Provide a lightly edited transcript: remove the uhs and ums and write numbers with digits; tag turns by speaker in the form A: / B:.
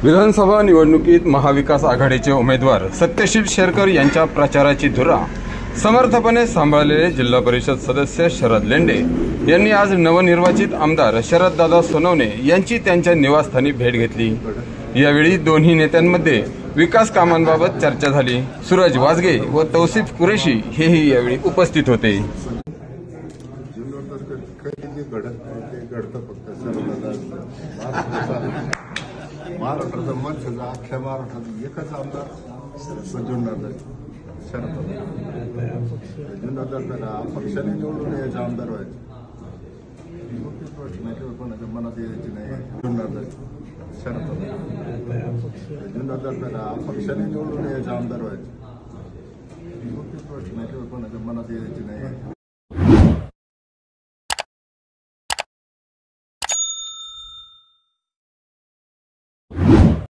A: विधानसभा निवडणुकीत महाविकास आघाडीचे उमेदवार सत्यशील शेरकर यांच्या प्रचाराची धुरा समर्थपणे सांभाळलेले जिल्हा परिषद सदस्य शरद लेंडे यांनी आज नवनिर्वाचित आमदार शरददादा सोनवणे यांची त्यांच्या निवासस्थानी भेट घेतली। यावेळी दोन्ही नेत्यांमध्ये विकास कामांबाबत चर्चा झाली। सूरज वाजगे व तौसिफ कुरेशी हेही यावेळी उपस्थित होते।
B: महाराष्ट्राचा मंच अख्ख्या महाराष्ट्रात एकच आमदार जुन्नर शरद जुन्नर पक्षाने निवडून यायचा आमदार व्हायचा कोणाच्या मनात यायची नाही। जुन्नर शरद जुन्नर पक्षाने निवडून यायचा आमदार व्हायचा कोणाच्या मनात यायची नाही।